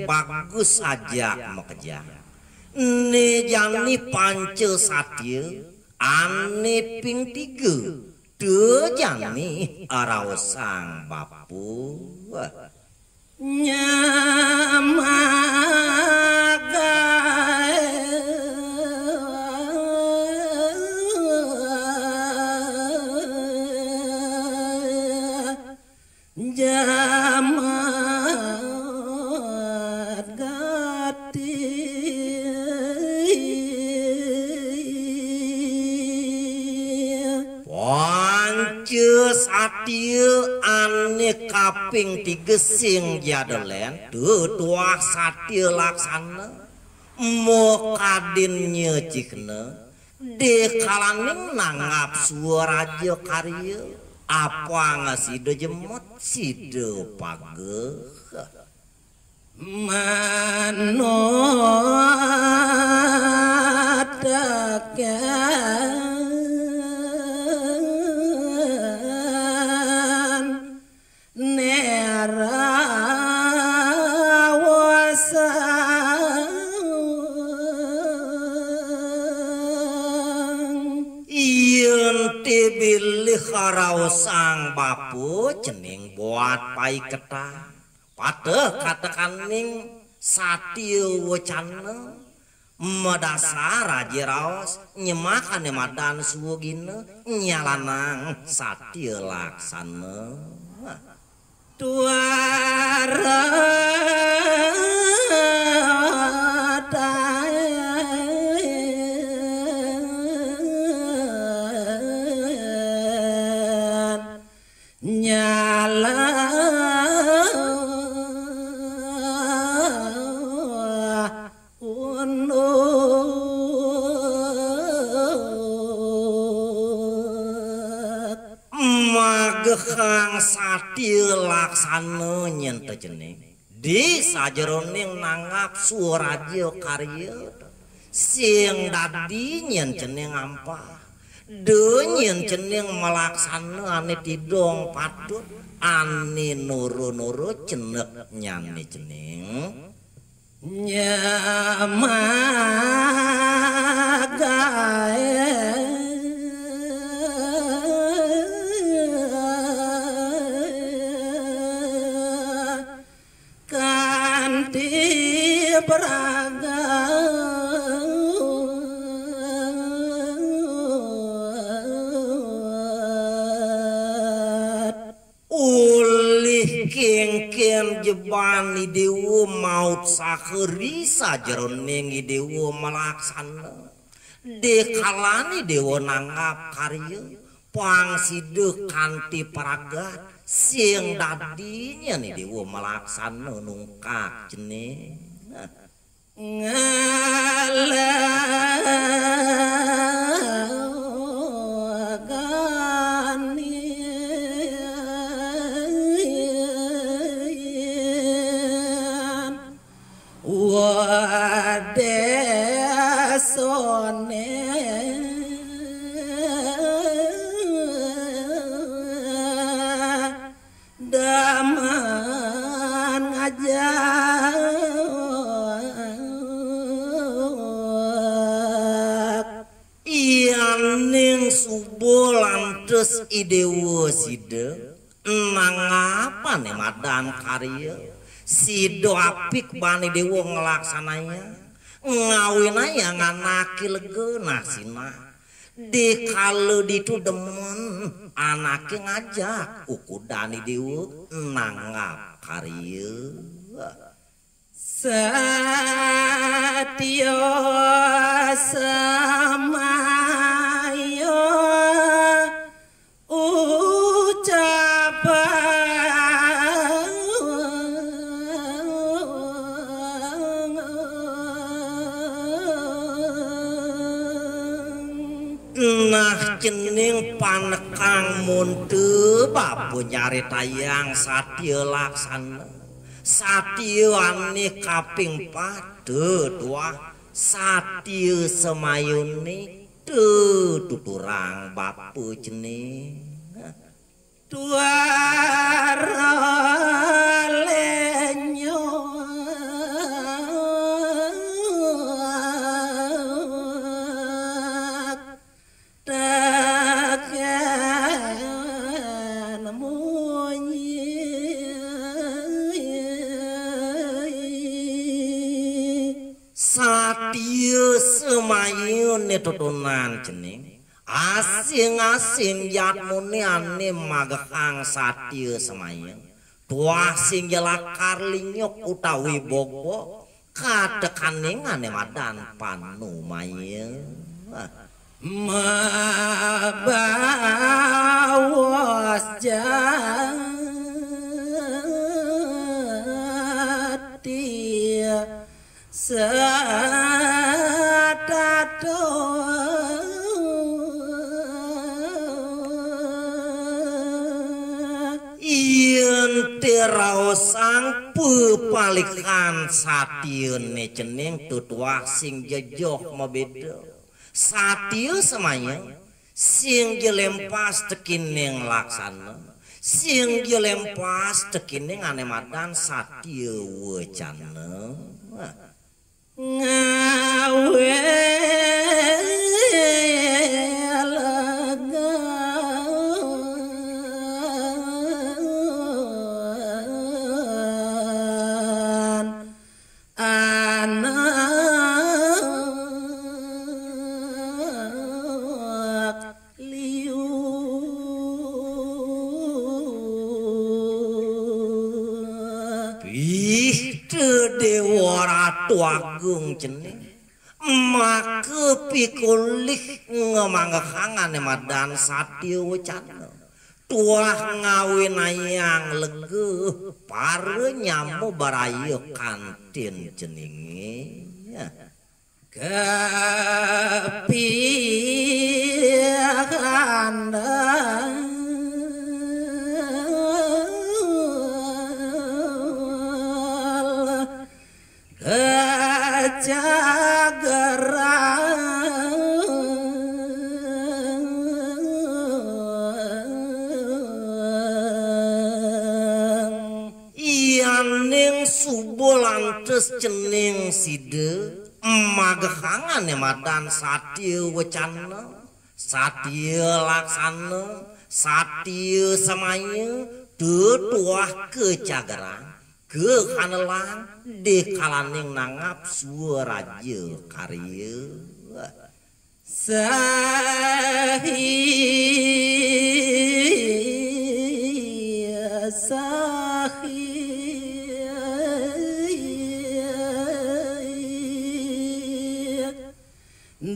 Bagus aja mau kerja. Nih jani pancel satya, ane ping tiga, tuh jani arawasang bapu. Satya ane kaping tiga sing jadelen tua satya laksana mo kadin nyecikna dekalaning nangap suaraja karya apa ngasido jemot sido pageh manodakya Harausang bapu cening buat pai ketah pateh katakan ning satya wacana madasar raja raos nyemakan madan suwogina nyalanang satya laksana tuara magehang satya laksana nyenta jening di sajeroning nangap suaraja karya sing dadi nyen jening ampah denyen jening melaksana ane tidong patut ane noro-noro cenek nyane jening nyamagae Praga ulih kengken jebani dewa maut sakeri sajeroning dewa melaksana dekalani dewa nanggap karya pangside kanthi pragat sing dadinya nih dewa melaksana nungkak jening ngalagani wadesone daman ngajak iyaning subolantes idewa sida nangapa nih madan karya sido apik bani dewa ngelaksananya ngawinaya nganaki legena sina dikalu ditu demen anake ngajak ukudani dewa nanggap karya satya sama Nah cening panekang munte babu nyari tayang satya laksana satya ane kaping padua satya semayune tuturang bapu cening tuara lenyo satya semayune tutunan cening asing-asing yatmune ane magakang satya semayun tuah sing jelakar linyok utawi bobo kadekaning ane madan panumayun mabawas jati satato yen teraosang pepalikan satyune cening tutuah sing jejoh mabeda satya semayang sing jelempas tekining laksana sing jelempas tekining ane madan satya wacana ngawe agung cening maka pikulih ngemanggakangan madan satya wacana tuah ngawinayang lege pare nyamu barayo kantin ceninge kepihanda lantes cening side magakangan madan satya wacana satya laksana satya samaya tutuah kecagaran kekanelang di kalaning nangap suaraja karya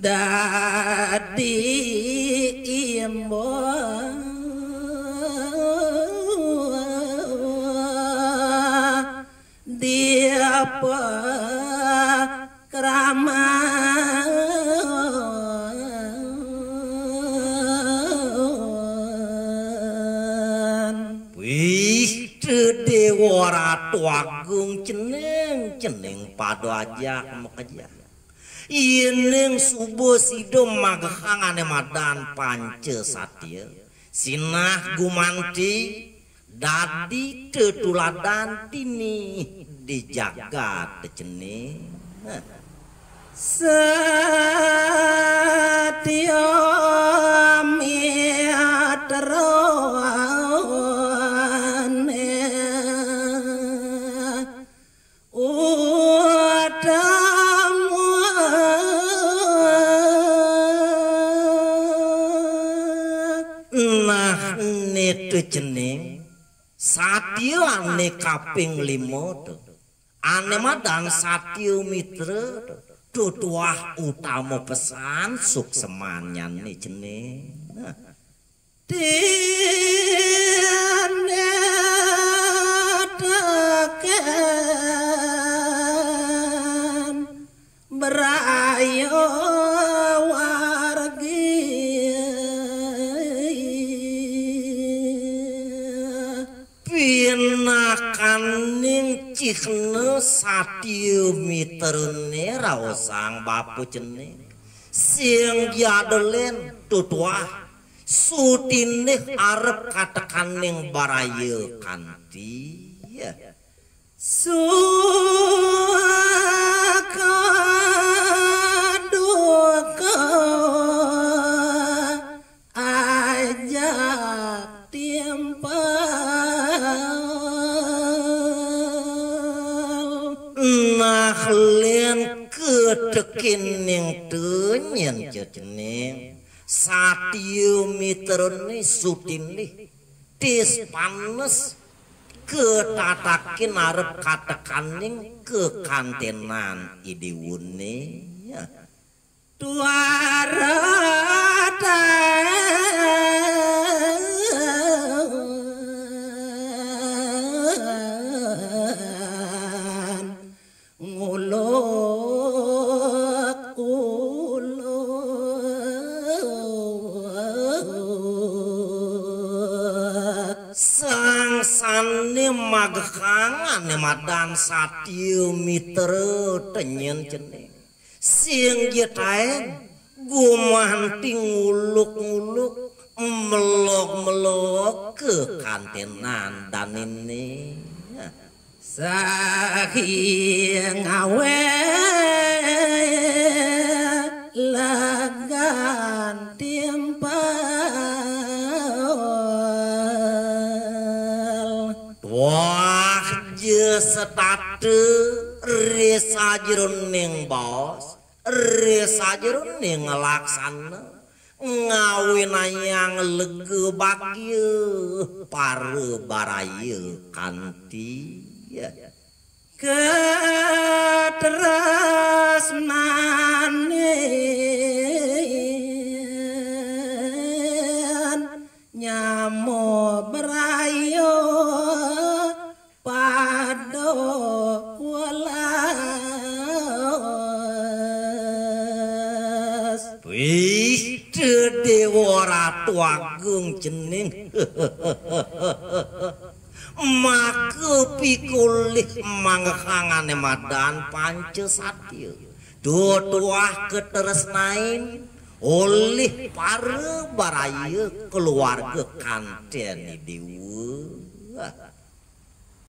dadi imbo dia kraman wih dewa ratu agung ceneng padu aja mekaja ining subuh sidom magakangane madan panca satya sinah gumanti dadi tetuladan tini di jagat cening satya miatroane itu cening satya ane kaping 5 ane madan satya mitra tutuah utama pesan suksemanyan nih cening tiane teken berayo wargi Kihne satiu mitrene raosang bapu cene sing jadolen tutuah sutine arep katekaning baraya kanti ya suaka duka aja Nahlen kedekin yang tenyen jejening satiu mitrone sutine tis panes ketatakin arep katekaning kekantenan idiwune ya tuarata Sangsane magakangane madan satiu mitra tenyen jeneng sing jetaen gumanti nguluk-nguluk melok-melok ke kantenan danine saking awe lagan Wah je setate resa jroning bos resa jroning laksana ngawinayang lege bagya pare baraya kanti ya ketresnane nyamo berayo pado welas wih dewa ratu agung jeneng maka pikulih manggangane madan panca satya dotuah ketresnain oleh para baraya keluarga kanten dewa